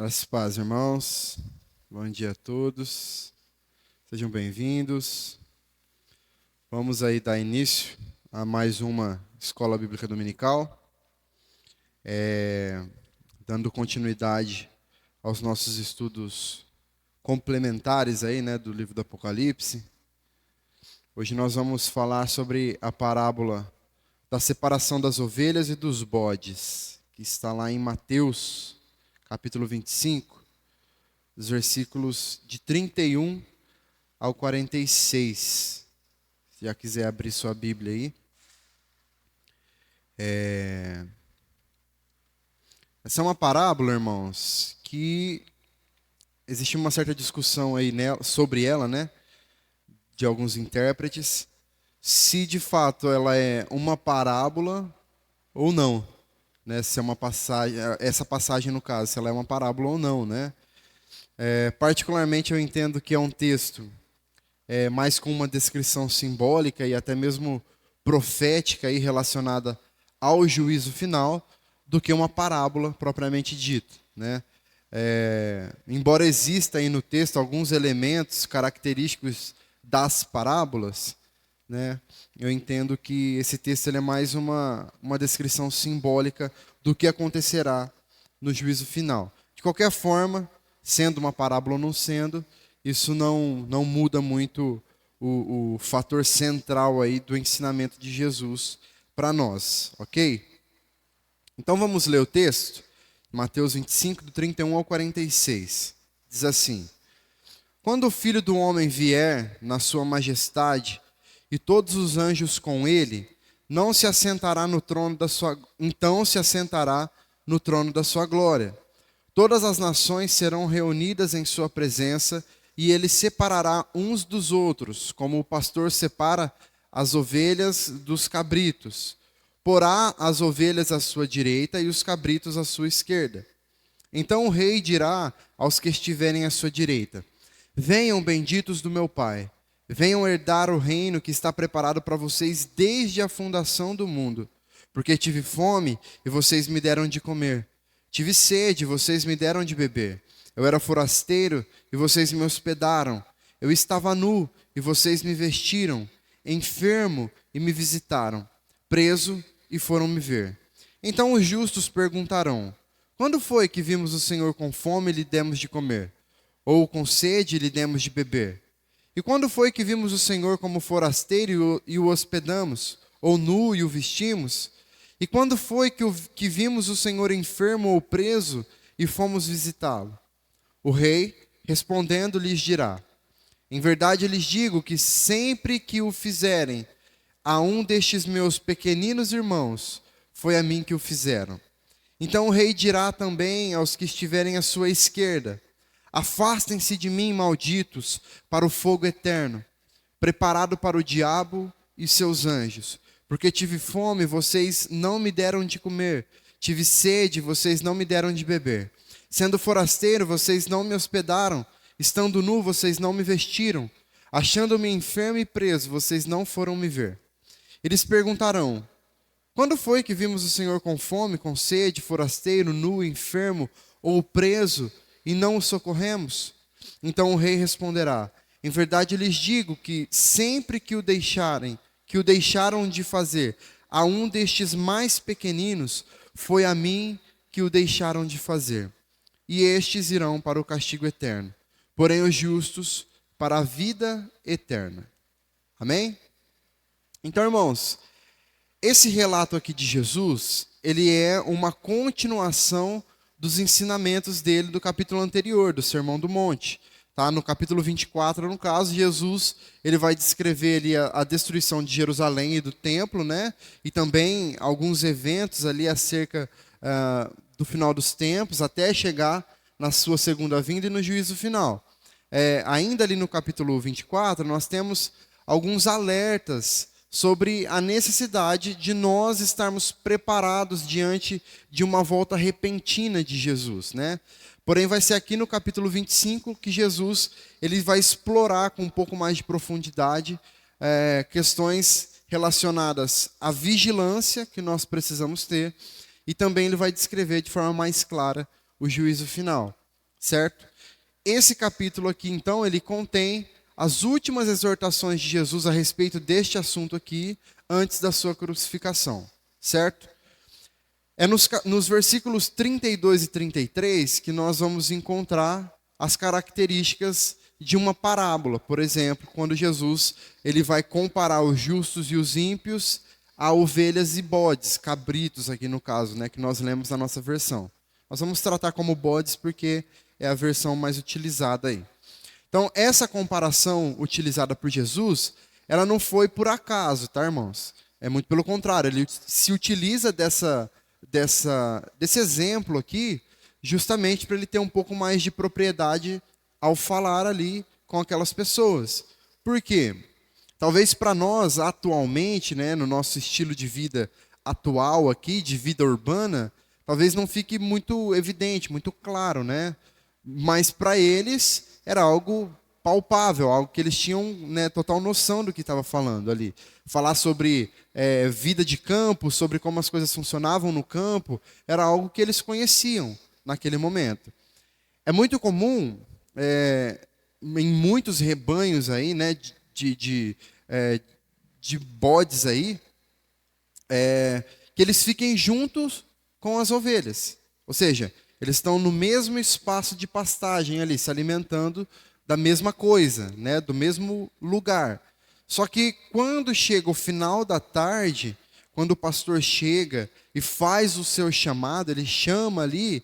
Graças e paz, irmãos. Bom dia a todos. Sejam bem-vindos. Vamos aí dar início a mais uma Escola Bíblica Dominical, dando continuidade aos nossos estudos complementares aí, né, do livro do Apocalipse. Hoje nós vamos falar sobre a parábola da separação das ovelhas e dos bodes, que está lá em Mateus, capítulo 25. Os versículos de 31 ao 46. Se já quiser abrir sua Bíblia aí. Essa é uma parábola, irmãos, que existe uma certa discussão aí sobre ela, né? De alguns intérpretes. Se de fato ela é uma parábola ou não. Né? Se é uma passagem, essa passagem no caso, se ela é uma parábola ou não, né? Particularmente eu entendo que é um texto mais com uma descrição simbólica e até mesmo profética aí relacionada ao juízo final do que uma parábola propriamente dita, né? Embora exista aí no texto alguns elementos característicos das parábolas, né? Eu entendo que esse texto ele é mais uma descrição simbólica do que acontecerá no juízo final. De qualquer forma, sendo uma parábola ou não sendo, isso não muda muito o fator central aí do ensinamento de Jesus para nós, ok? Então vamos ler o texto, Mateus 25, do 31 ao 46. Diz assim: Quando o Filho do Homem vier na sua majestade e todos os anjos com ele, então se assentará no trono da sua glória. Todas as nações serão reunidas em sua presença e ele separará uns dos outros, como o pastor separa as ovelhas dos cabritos. Porá as ovelhas à sua direita e os cabritos à sua esquerda. Então o rei dirá aos que estiverem à sua direita: Venham, benditos do meu Pai, venham herdar o reino que está preparado para vocês desde a fundação do mundo. Porque tive fome e vocês me deram de comer. Tive sede e vocês me deram de beber. Eu era forasteiro e vocês me hospedaram. Eu estava nu e vocês me vestiram. Enfermo e me visitaram. Preso e foram me ver. Então os justos perguntarão: Quando foi que vimos o Senhor com fome e lhe demos de comer? Ou com sede e lhe demos de beber? E quando foi que vimos o Senhor como forasteiro e o hospedamos? Ou nu e o vestimos? E quando foi que vimos o Senhor enfermo ou preso e fomos visitá-lo? O rei, respondendo, lhes dirá: Em verdade lhes digo que sempre que o fizerem a um destes meus pequeninos irmãos, foi a mim que o fizeram. Então o rei dirá também aos que estiverem à sua esquerda: Afastem-se de mim, malditos, para o fogo eterno, preparado para o diabo e seus anjos. Porque tive fome, vocês não me deram de comer. Tive sede, vocês não me deram de beber. Sendo forasteiro, vocês não me hospedaram. Estando nu, vocês não me vestiram. Achando-me enfermo e preso, vocês não foram me ver. Eles perguntarão: Quando foi que vimos o Senhor com fome, com sede, forasteiro, nu, enfermo ou preso, e não o socorremos? Então o rei responderá: Em verdade lhes digo que sempre que o deixaram de fazer a um destes mais pequeninos, foi a mim que o deixaram de fazer. E estes irão para o castigo eterno, porém os justos para a vida eterna. Amém? Então, irmãos, esse relato aqui de Jesus, ele é uma continuação dos ensinamentos dele do capítulo anterior, do Sermão do Monte. Tá? No capítulo 24, no caso, Jesus ele vai descrever ali a destruição de Jerusalém e do templo, né? E também alguns eventos ali acerca do final dos tempos, até chegar na sua segunda vinda e no juízo final. Ainda ali no capítulo 24, nós temos alguns alertas sobre a necessidade de nós estarmos preparados diante de uma volta repentina de Jesus, né? Porém, vai ser aqui no capítulo 25 que Jesus ele vai explorar com um pouco mais de profundidade questões relacionadas à vigilância que nós precisamos ter, e também ele vai descrever de forma mais clara o juízo final. certo? Esse capítulo aqui, então, ele contém as últimas exortações de Jesus a respeito deste assunto aqui, antes da sua crucificação, certo? É nos versículos 32 e 33 que nós vamos encontrar as características de uma parábola. Por exemplo, quando Jesus ele vai comparar os justos e os ímpios a ovelhas e bodes, cabritos aqui no caso, né, que nós lemos na nossa versão. Nós vamos tratar como bodes porque é a versão mais utilizada aí. Então, essa comparação utilizada por Jesus, ela não foi por acaso, tá, irmãos? É muito pelo contrário, ele se utiliza desse exemplo aqui justamente para ele ter um pouco mais de propriedade ao falar ali com aquelas pessoas. Por quê? Talvez para nós, atualmente, né, no nosso estilo de vida atual aqui, de vida urbana, talvez não fique muito evidente, muito claro, né? Mas para eles era algo palpável, algo que eles tinham, né, total noção do que estava falando ali. Falar sobre vida de campo, sobre como as coisas funcionavam no campo, era algo que eles conheciam naquele momento. É muito comum, em muitos rebanhos aí, né, de bodes aí, que eles fiquem juntos com as ovelhas. Ou seja, eles estão no mesmo espaço de pastagem ali, se alimentando da mesma coisa, né, do mesmo lugar. Só que quando chega o final da tarde, quando o pastor chega e faz o seu chamado, ele chama ali,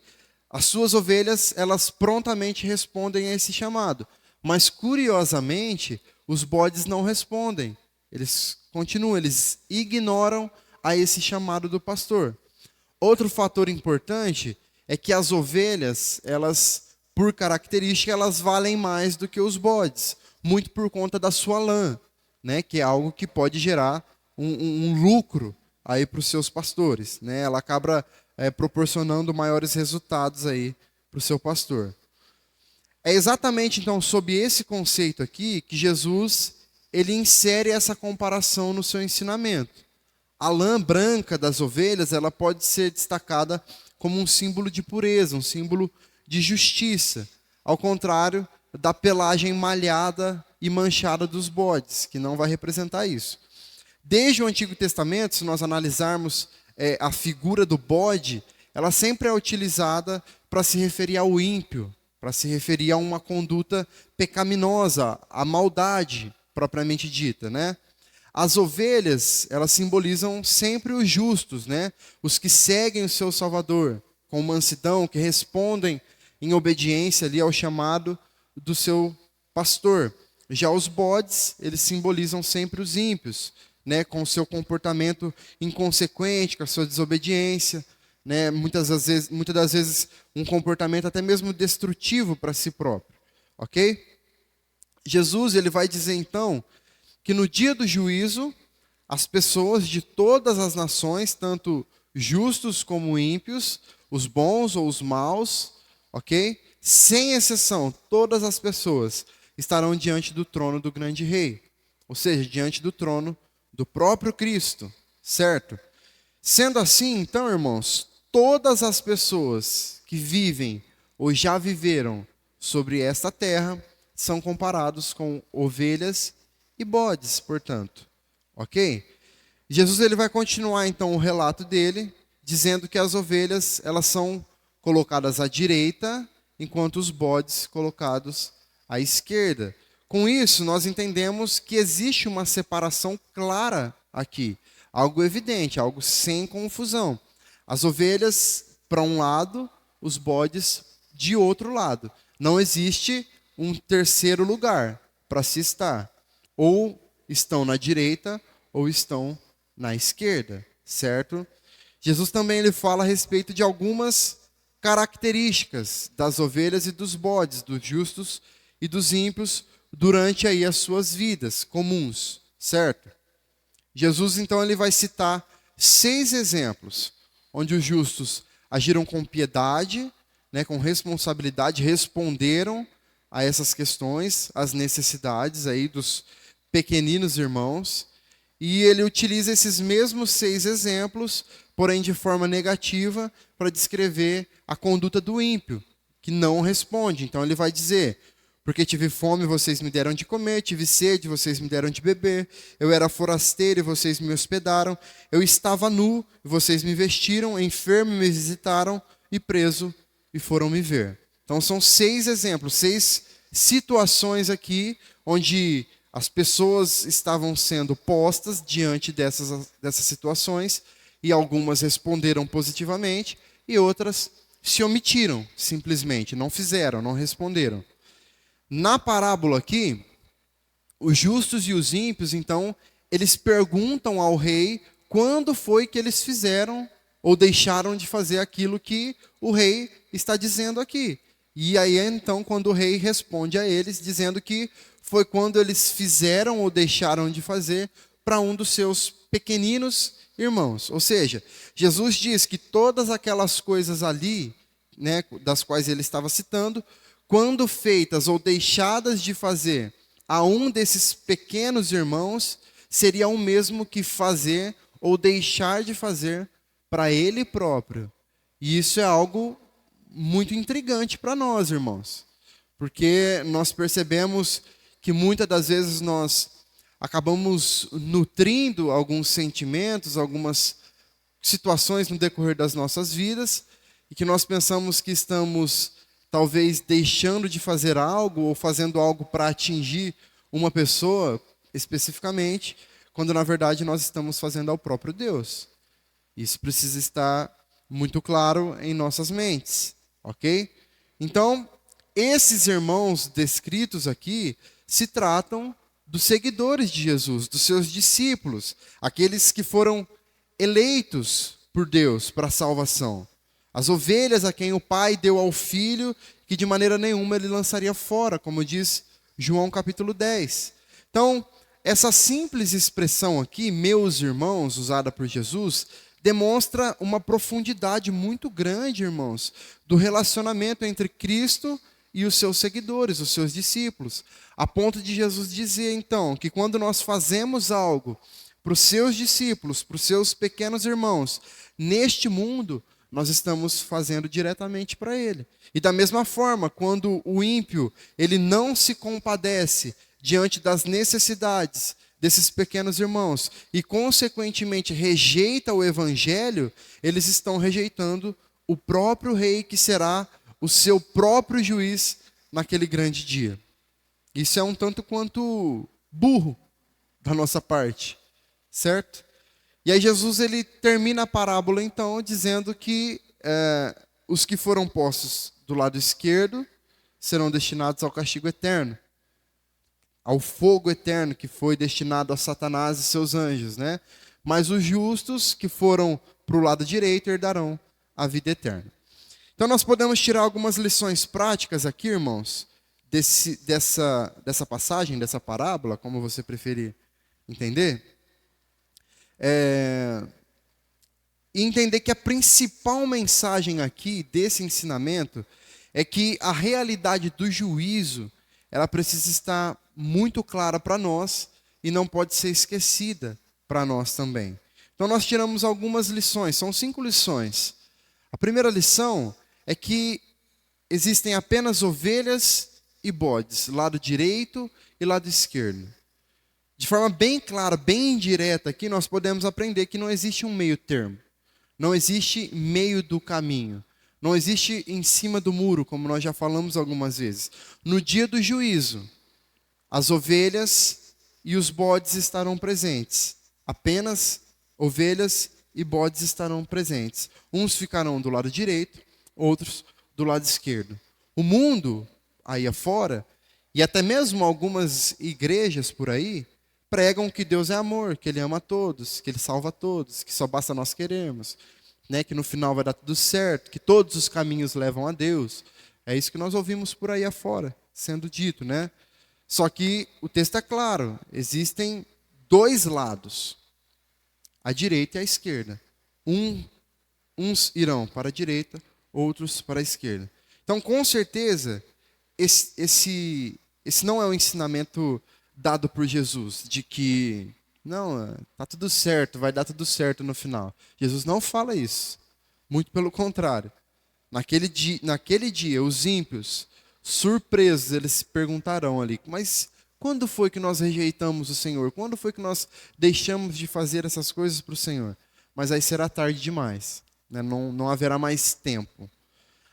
as suas ovelhas, elas prontamente respondem a esse chamado. Mas, curiosamente, os bodes não respondem. Eles continuam, eles ignoram a esse chamado do pastor. Outro fator importante é que as ovelhas, elas, por característica, elas valem mais do que os bodes, muito por conta da sua lã, né, que é algo que pode gerar um lucro aí para os seus pastores, né? Ela acaba proporcionando maiores resultados aí para o seu pastor. É exatamente então sob esse conceito aqui que Jesus ele insere essa comparação no seu ensinamento. A lã branca das ovelhas, ela pode ser destacada como um símbolo de pureza, um símbolo de justiça, ao contrário da pelagem malhada e manchada dos bodes, que não vai representar isso. Desde o Antigo Testamento, se nós analisarmos a figura do bode, ela sempre é utilizada para se referir ao ímpio, para se referir a uma conduta pecaminosa, a maldade propriamente dita, né? As ovelhas, elas simbolizam sempre os justos, né? Os que seguem o seu Salvador com mansidão, que respondem em obediência ali ao chamado do seu pastor. Já os bodes, eles simbolizam sempre os ímpios, né? Com o seu comportamento inconsequente, com a sua desobediência, né? Muitas das vezes um comportamento até mesmo destrutivo para si próprio, ok? Jesus ele vai dizer então que no dia do juízo, as pessoas de todas as nações, tanto justos como ímpios, os bons ou os maus, ok? Sem exceção, todas as pessoas estarão diante do trono do grande rei. Ou seja, diante do trono do próprio Cristo, certo? Sendo assim, então, irmãos, todas as pessoas que vivem ou já viveram sobre esta terra são comparados com ovelhas e bodes, portanto. Ok? Jesus ele vai continuar então o relato dele, dizendo que as ovelhas elas são colocadas à direita, enquanto os bodes colocados à esquerda. Com isso, nós entendemos que existe uma separação clara aqui, algo evidente, algo sem confusão. As ovelhas para um lado, os bodes de outro lado. Não existe um terceiro lugar para se estar. Ou estão na direita ou estão na esquerda, certo? Jesus também ele fala a respeito de algumas características das ovelhas e dos bodes, dos justos e dos ímpios, durante aí as suas vidas comuns, certo? Jesus então ele vai citar 6 exemplos, onde os justos agiram com piedade, né, com responsabilidade, responderam a essas questões, as necessidades aí dos pequeninos irmãos, e ele utiliza esses mesmos 6 exemplos, porém de forma negativa, para descrever a conduta do ímpio, que não responde. Então ele vai dizer: porque tive fome, vocês me deram de comer, tive sede, vocês me deram de beber, eu era forasteiro e vocês me hospedaram, eu estava nu e vocês me vestiram, enfermo e me visitaram, e preso e foram me ver. Então são 6 exemplos, 6 situações onde as pessoas estavam sendo postas diante dessas situações, e algumas responderam positivamente e outras se omitiram, simplesmente, não fizeram, não responderam. Na parábola aqui, os justos e os ímpios, então, eles perguntam ao rei quando foi que eles fizeram ou deixaram de fazer aquilo que o rei está dizendo aqui. E aí, então, quando o rei responde a eles, dizendo que foi quando eles fizeram ou deixaram de fazer para um dos seus pequeninos irmãos. Ou seja, Jesus diz que todas aquelas coisas ali, né, das quais ele estava citando, quando feitas ou deixadas de fazer a um desses pequenos irmãos, seria o mesmo que fazer ou deixar de fazer para ele próprio. E isso é algo muito intrigante para nós, irmãos, porque nós percebemos que muitas das vezes nós acabamos nutrindo alguns sentimentos, algumas situações no decorrer das nossas vidas, e que nós pensamos que estamos talvez deixando de fazer algo ou fazendo algo para atingir uma pessoa especificamente, quando na verdade nós estamos fazendo ao próprio Deus. Isso precisa estar muito claro em nossas mentes, ok? Então, esses irmãos descritos aqui se tratam dos seguidores de Jesus, dos seus discípulos, aqueles que foram eleitos por Deus para a salvação. As ovelhas a quem o Pai deu ao Filho, que de maneira nenhuma ele lançaria fora, como diz João capítulo 10. Então, essa simples expressão aqui, meus irmãos, usada por Jesus, demonstra uma profundidade muito grande, irmãos, do relacionamento entre Cristo e os seus seguidores, os seus discípulos. A ponto de Jesus dizer, então, que quando nós fazemos algo para os seus discípulos, para os seus pequenos irmãos, neste mundo, nós estamos fazendo diretamente para ele. E da mesma forma, quando o ímpio, ele não se compadece diante das necessidades desses pequenos irmãos e, consequentemente, rejeita o evangelho, eles estão rejeitando o próprio rei, que será o seu próprio juiz naquele grande dia. Isso é um tanto quanto burro da nossa parte, certo? E aí Jesus ele termina a parábola então dizendo que os que foram postos do lado esquerdo serão destinados ao castigo eterno, ao fogo eterno que foi destinado a Satanás e seus anjos, né? Mas os justos que foram para o lado direito herdarão a vida eterna. Então nós podemos tirar algumas lições práticas aqui, irmãos, dessa passagem, dessa parábola, como você preferir entender. E entender que a principal mensagem aqui desse ensinamento é que a realidade do juízo, ela precisa estar muito clara para nós e não pode ser esquecida para nós também. Então nós tiramos algumas lições, são 5 lições. A primeira lição é que existem apenas ovelhas e bodes, lado direito e lado esquerdo. De forma bem clara, bem direta aqui, nós podemos aprender que não existe um meio termo. Não existe meio do caminho. Não existe em cima do muro, como nós já falamos algumas vezes. No dia do juízo, as ovelhas e os bodes estarão presentes. Apenas ovelhas e bodes estarão presentes. Uns ficarão do lado direito, outros do lado esquerdo. O mundo, aí afora, e até mesmo algumas igrejas por aí, pregam que Deus é amor, que Ele ama a todos, que Ele salva a todos, que só basta nós queremos, né? Que no final vai dar tudo certo, que todos os caminhos levam a Deus. É isso que nós ouvimos por aí afora, sendo dito, né? Só que o texto é claro, existem 2 lados, a direita e a esquerda. Uns irão para a direita, outros para a esquerda. Então, com certeza, esse não é o ensinamento dado por Jesus, de que, não, está tudo certo, vai dar tudo certo no final. Jesus não fala isso, muito pelo contrário. Naquele dia, os ímpios, surpresos, eles se perguntarão ali: mas quando foi que nós rejeitamos o Senhor? Quando foi que nós deixamos de fazer essas coisas para o Senhor? Mas aí será tarde demais, né? Não haverá mais tempo.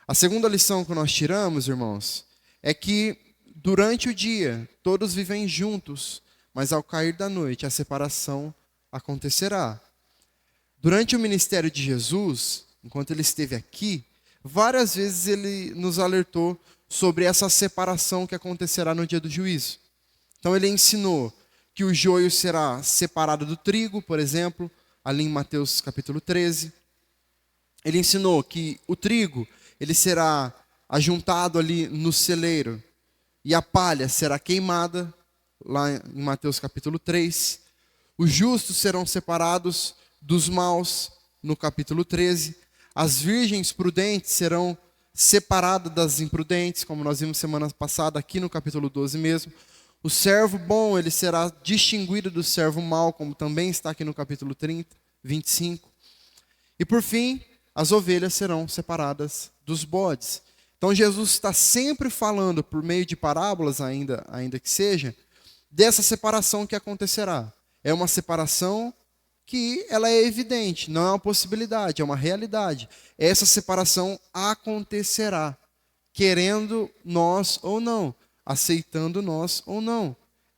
A segunda lição que nós tiramos, irmãos, é que durante o dia todos vivem juntos, mas ao cair da noite a separação acontecerá. Durante o ministério de Jesus, enquanto ele esteve aqui, várias vezes ele nos alertou sobre essa separação que acontecerá no dia do juízo. Então ele ensinou que o joio será separado do trigo, por exemplo, ali em Mateus capítulo 13. Ele ensinou que o trigo, ele será ajuntado ali no celeiro e a palha será queimada, lá em Mateus capítulo 3. Os justos serão separados dos maus, no capítulo 13. As virgens prudentes serão separadas das imprudentes, como nós vimos semana passada aqui no capítulo 12 mesmo. O servo bom, ele será distinguido do servo mau, como também está aqui no capítulo 30, 25. E por fim, as ovelhas serão separadas dos bodes. Então Jesus está sempre falando, por meio de parábolas ainda que seja, dessa separação que acontecerá. É uma separação que ela é evidente, não é uma possibilidade, é uma realidade. Essa separação acontecerá, querendo nós ou não, aceitando nós ou não.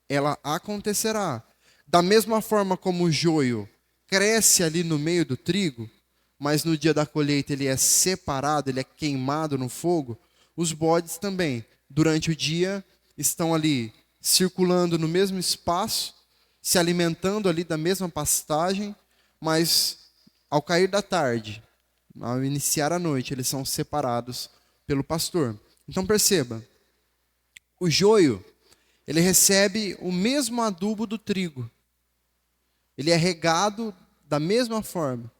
Ela acontecerá. Da mesma forma como o joio cresce ali no meio do trigo, mas no dia da colheita ele é separado, ele é queimado no fogo, os bodes também, durante o dia, estão ali circulando no mesmo espaço, se alimentando ali da mesma pastagem, mas ao cair da tarde, ao iniciar a noite, eles são separados pelo pastor. Então perceba, o joio, ele recebe o mesmo adubo do trigo. Ele é regado da mesma forma.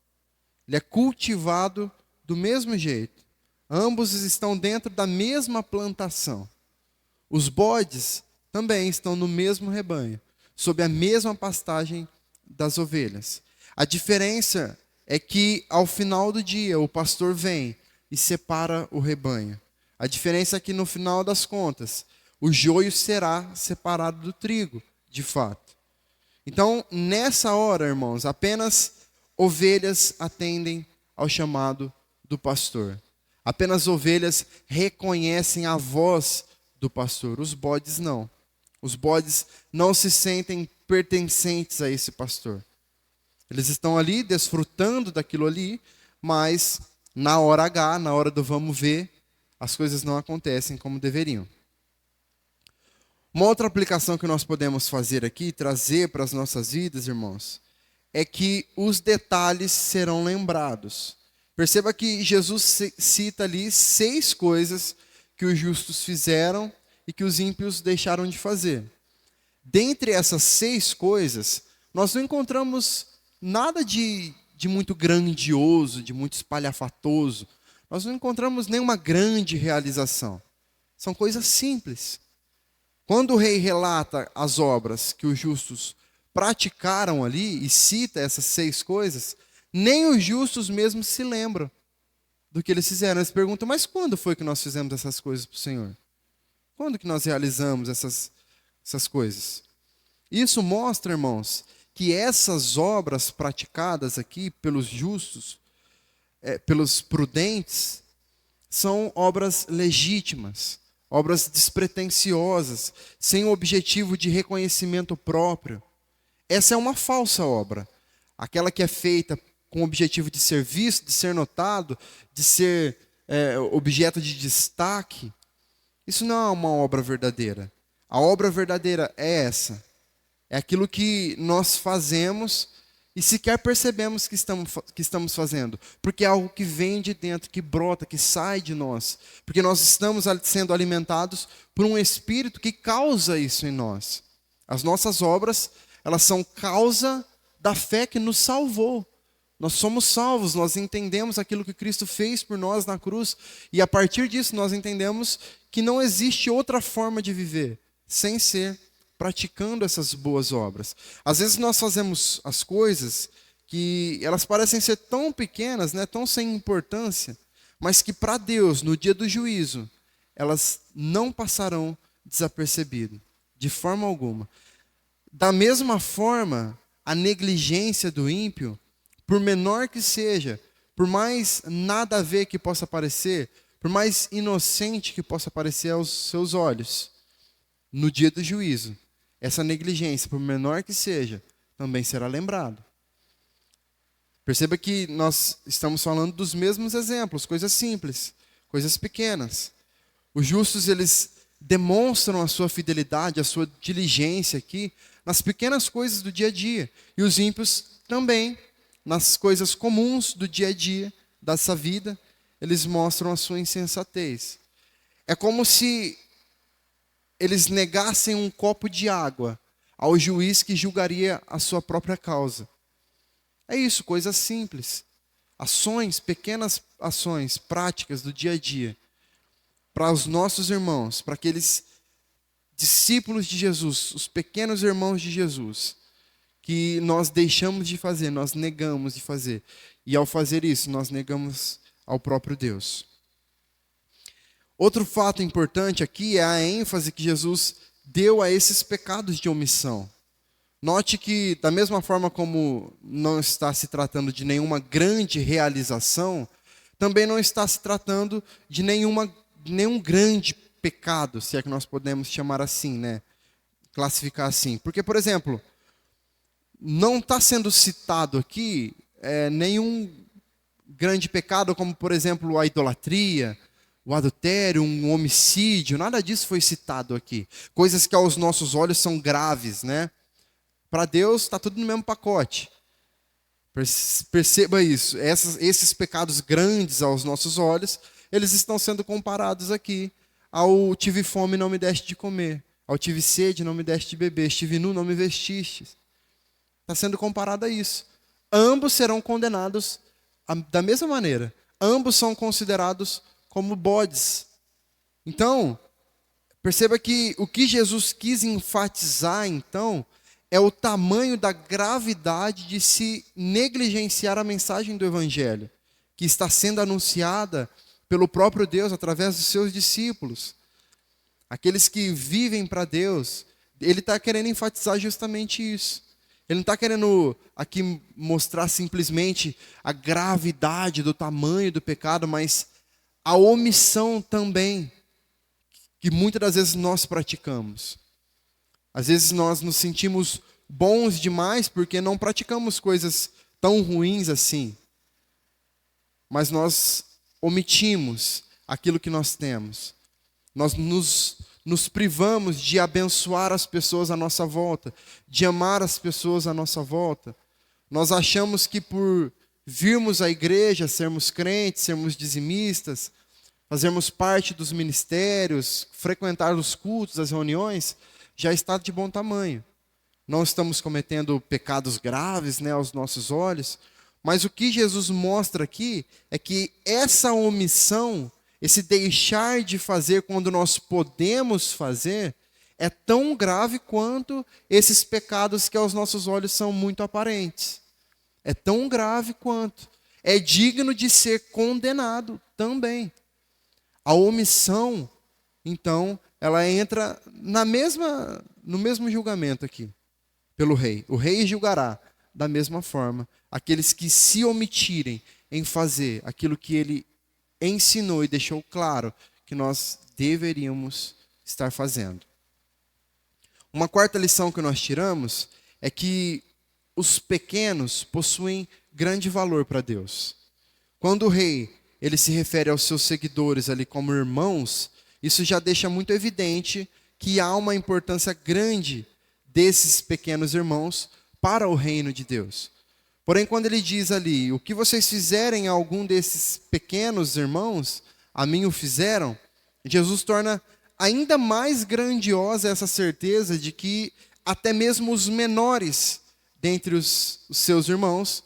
Ele é cultivado do mesmo jeito. Ambos estão dentro da mesma plantação. Os bodes também estão no mesmo rebanho, sob a mesma pastagem das ovelhas. A diferença é que ao final do dia o pastor vem e separa o rebanho. A diferença é que no final das contas, o joio será separado do trigo, de fato. Então, nessa hora, irmãos, apenas ovelhas atendem ao chamado do pastor. Apenas ovelhas reconhecem a voz do pastor. Os bodes não. Os bodes não se sentem pertencentes a esse pastor. Eles estão ali desfrutando daquilo ali, mas na hora H, na hora do vamos ver, as coisas não acontecem como deveriam. Uma outra aplicação que nós podemos fazer aqui, trazer para as nossas vidas, irmãos, é que os detalhes serão lembrados. Perceba que Jesus cita ali 6 coisas que os justos fizeram e que os ímpios deixaram de fazer. Dentre essas 6 coisas, nós não encontramos nada de muito grandioso, de muito espalhafatoso. Nós não encontramos nenhuma grande realização. São coisas simples. Quando o rei relata as obras que os justos praticaram ali e cita essas 6 coisas, nem os justos mesmos se lembram do que eles fizeram. Eles perguntam, mas quando foi que nós fizemos essas coisas para o Senhor? Quando que nós realizamos essas coisas? Isso mostra, irmãos, que essas obras praticadas aqui pelos justos, pelos prudentes, são obras legítimas, obras despretensiosas, sem o objetivo de reconhecimento próprio. Essa é uma falsa obra. Aquela que é feita com o objetivo de ser visto, de ser notado, de ser objeto de destaque. Isso não é uma obra verdadeira. A obra verdadeira é essa. É aquilo que nós fazemos e sequer percebemos que estamos fazendo. Porque é algo que vem de dentro, que brota, que sai de nós. Porque nós estamos sendo alimentados por um Espírito que causa isso em nós. As nossas obras, elas são causa da fé que nos salvou. Nós somos salvos, nós entendemos aquilo que Cristo fez por nós na cruz. E a partir disso nós entendemos que não existe outra forma de viver sem ser praticando essas boas obras. Às vezes nós fazemos as coisas que elas parecem ser tão pequenas, né, tão sem importância, mas que para Deus, no dia do juízo, elas não passarão desapercebido, de forma alguma. Da mesma forma, a negligência do ímpio, por menor que seja, por mais nada a ver que possa parecer, por mais inocente que possa parecer aos seus olhos, no dia do juízo, essa negligência, por menor que seja, também será lembrado. Perceba que nós estamos falando dos mesmos exemplos, coisas simples, coisas pequenas. Os justos, eles demonstram a sua fidelidade, a sua diligência aqui, nas pequenas coisas do dia a dia. E os ímpios também, nas coisas comuns do dia a dia, dessa vida, eles mostram a sua insensatez. É como se eles negassem um copo de água ao juiz que julgaria a sua própria causa. É isso, coisas simples. Ações, pequenas ações, práticas do dia a dia. Para os nossos irmãos, para aqueles discípulos de Jesus, os pequenos irmãos de Jesus, que nós deixamos de fazer, nós negamos de fazer. E ao fazer isso, nós negamos ao próprio Deus. Outro fato importante aqui é a ênfase que Jesus deu a esses pecados de omissão. Note que, da mesma forma como não está se tratando de nenhuma grande realização, também não está se tratando de nenhum grande pecado, se é que nós podemos chamar assim, né? Classificar assim. Porque, por exemplo, não está sendo citado aqui nenhum grande pecado, como, por exemplo, a idolatria, o adultério, um homicídio, nada disso foi citado aqui. Coisas que aos nossos olhos são graves, né? Para Deus está tudo no mesmo pacote. Perceba isso. Esses pecados grandes aos nossos olhos, eles estão sendo comparados aqui ao tive fome e não me deste de comer, ao tive sede e não me deste de beber, estive nu, não me vestiste. Está sendo comparado a isso. Ambos serão condenados da mesma maneira. Ambos são considerados como bodes. Então, perceba que o que Jesus quis enfatizar, então, é o tamanho da gravidade de se negligenciar a mensagem do Evangelho, que está sendo anunciada pelo próprio Deus através dos seus discípulos. Aqueles que vivem para Deus, ele está querendo enfatizar justamente isso. Ele não está querendo aqui mostrar simplesmente a gravidade do tamanho do pecado, mas a omissão também, que muitas das vezes nós praticamos. Às vezes nós nos sentimos bons demais porque não praticamos coisas tão ruins assim. Mas nós omitimos aquilo que nós temos. Nós nos privamos de abençoar as pessoas à nossa volta, de amar as pessoas à nossa volta. Nós achamos que por virmos à igreja, sermos crentes, sermos dizimistas, fazermos parte dos ministérios, frequentar os cultos, as reuniões, já está de bom tamanho. Não estamos cometendo pecados graves, né, aos nossos olhos, mas o que Jesus mostra aqui é que essa omissão, esse deixar de fazer quando nós podemos fazer, é tão grave quanto esses pecados que aos nossos olhos são muito aparentes. É tão grave quanto. É digno de ser condenado também. A omissão, então, ela entra no mesmo julgamento aqui, pelo rei. O rei julgará da mesma forma aqueles que se omitirem em fazer aquilo que ele ensinou e deixou claro que nós deveríamos estar fazendo. Uma quarta lição que nós tiramos é que os pequenos possuem grande valor para Deus. Quando o rei ele se refere aos seus seguidores ali como irmãos, isso já deixa muito evidente que há uma importância grande desses pequenos irmãos para o reino de Deus. Porém, quando ele diz ali, o que vocês fizerem a algum desses pequenos irmãos, a mim o fizeram, Jesus torna ainda mais grandiosa essa certeza de que até mesmo os menores dentre os seus irmãos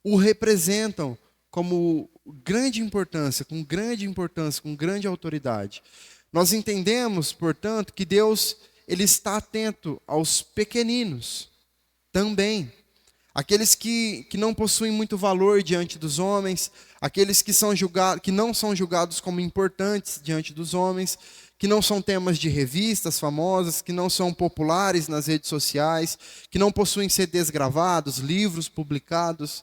o representam como grande importância, com grande autoridade. Nós entendemos, portanto, que Deus ele está atento aos pequeninos também. aqueles que não possuem muito valor diante dos homens, aqueles que não são julgados como importantes diante dos homens, que não são temas de revistas famosas, que não são populares nas redes sociais, que não possuem CDs gravados, livros publicados,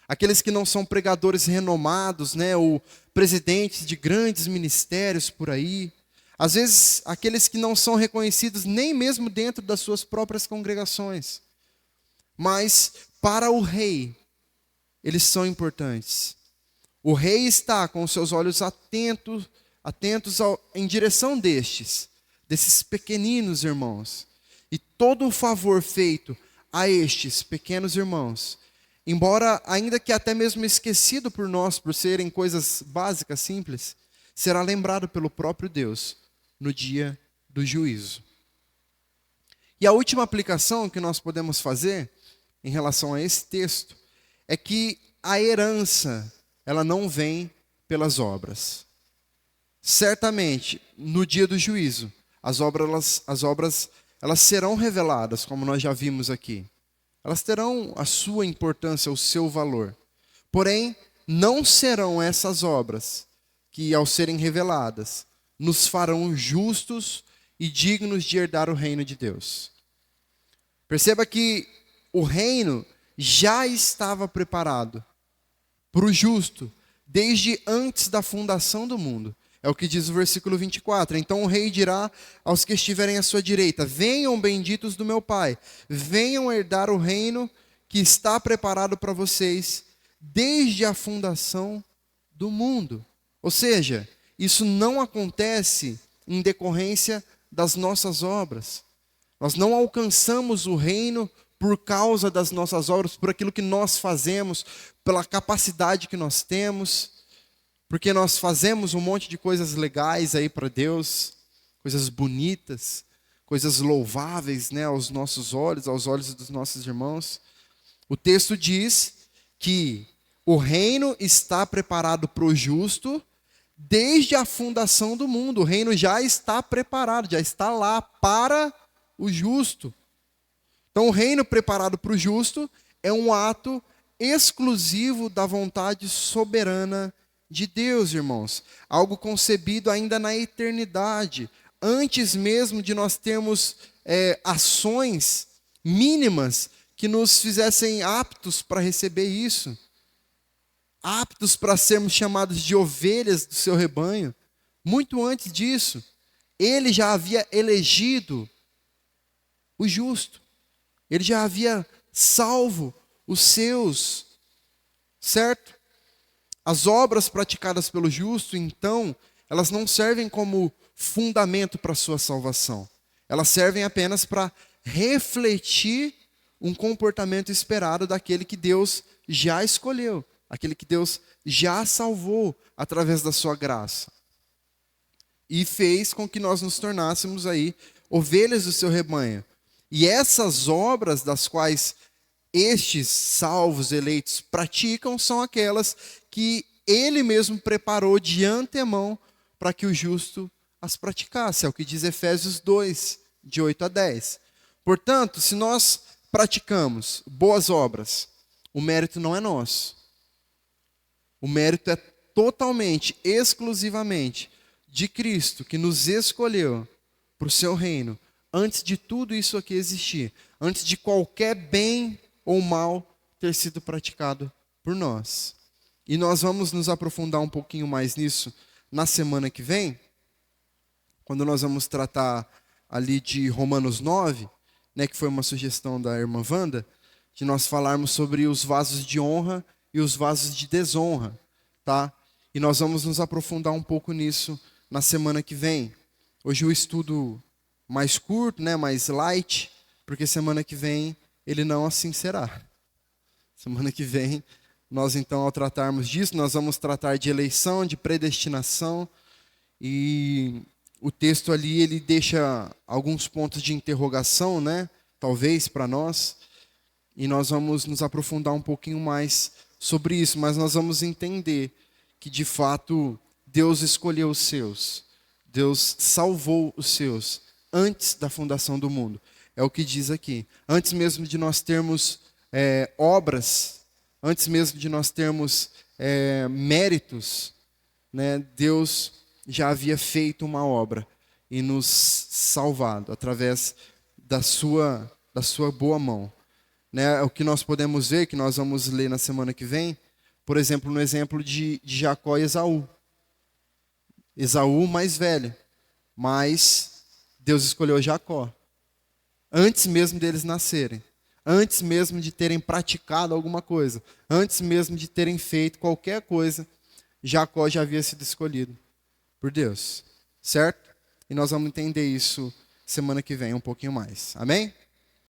aqueles que não são pregadores renomados, né, ou presidentes de grandes ministérios por aí. Às vezes, aqueles que não são reconhecidos nem mesmo dentro das suas próprias congregações. Mas, para o rei, eles são importantes. O rei está com os seus olhos atentos em direção desses pequeninos irmãos. E todo o favor feito a estes pequenos irmãos, embora ainda que até mesmo esquecido por nós, por serem coisas básicas, simples, será lembrado pelo próprio Deus no dia do juízo. E a última aplicação que nós podemos fazer em relação a esse texto é que a herança, ela não vem pelas obras. Certamente, no dia do juízo, as obras elas serão reveladas, como nós já vimos aqui. Elas terão a sua importância, o seu valor. Porém, não serão essas obras que, ao serem reveladas, nos farão justos e dignos de herdar o reino de Deus. Perceba que o reino já estava preparado para o justo desde antes da fundação do mundo. É o que diz o versículo 24. Então o rei dirá aos que estiverem à sua direita: venham, benditos do meu Pai, venham herdar o reino que está preparado para vocês desde a fundação do mundo. Ou seja, isso não acontece em decorrência das nossas obras. Nós não alcançamos o reino por causa das nossas obras, por aquilo que nós fazemos, pela capacidade que nós temos, porque nós fazemos um monte de coisas legais aí para Deus, coisas bonitas, coisas louváveis, né, aos nossos olhos, aos olhos dos nossos irmãos. O texto diz que o reino está preparado para o justo desde a fundação do mundo. O reino já está preparado, já está lá para o justo. Então, o reino preparado para o justo é um ato exclusivo da vontade soberana de Deus, irmãos. Algo concebido ainda na eternidade, antes mesmo de nós termos ações mínimas que nos fizessem aptos para receber isso. Aptos para sermos chamados de ovelhas do seu rebanho. Muito antes disso, ele já havia elegido o justo. Ele já havia salvo os seus, certo? As obras praticadas pelo justo, então, elas não servem como fundamento para a sua salvação. Elas servem apenas para refletir um comportamento esperado daquele que Deus já escolheu, aquele que Deus já salvou através da sua graça. E fez com que nós nos tornássemos aí ovelhas do seu rebanho. E essas obras das quais estes salvos eleitos praticam são aquelas que ele mesmo preparou de antemão para que o justo as praticasse. É o que diz Efésios 2, de 8 a 10. Portanto, se nós praticamos boas obras, o mérito não é nosso. O mérito é totalmente, exclusivamente de Cristo, que nos escolheu para o seu reino, antes de tudo isso aqui existir, antes de qualquer bem ou mal ter sido praticado por nós. E nós vamos nos aprofundar um pouquinho mais nisso na semana que vem, quando nós vamos tratar ali de Romanos 9, né, que foi uma sugestão da irmã Wanda, de nós falarmos sobre os vasos de honra e os vasos de desonra, tá? E nós vamos nos aprofundar um pouco nisso na semana que vem. Hoje o estudo mais curto, né, mais light, porque semana que vem ele não assim será. Semana que vem, nós então, ao tratarmos disso, nós vamos tratar de eleição, de predestinação, e o texto ali, ele deixa alguns pontos de interrogação, né, talvez para nós, e nós vamos nos aprofundar um pouquinho mais sobre isso, mas nós vamos entender que, de fato, Deus escolheu os seus, Deus salvou os seus, antes da fundação do mundo. É o que diz aqui. Antes mesmo de nós termos obras, antes mesmo de nós termos méritos, né, Deus já havia feito uma obra e nos salvado através da sua boa mão. Né, o que nós podemos ver, que nós vamos ler na semana que vem, por exemplo, no exemplo de Jacó e Esaú. Esaú mais velho, mas Deus escolheu Jacó. Antes mesmo deles nascerem, antes mesmo de terem praticado alguma coisa, antes mesmo de terem feito qualquer coisa, Jacó já havia sido escolhido por Deus, certo? E nós vamos entender isso semana que vem um pouquinho mais, amém?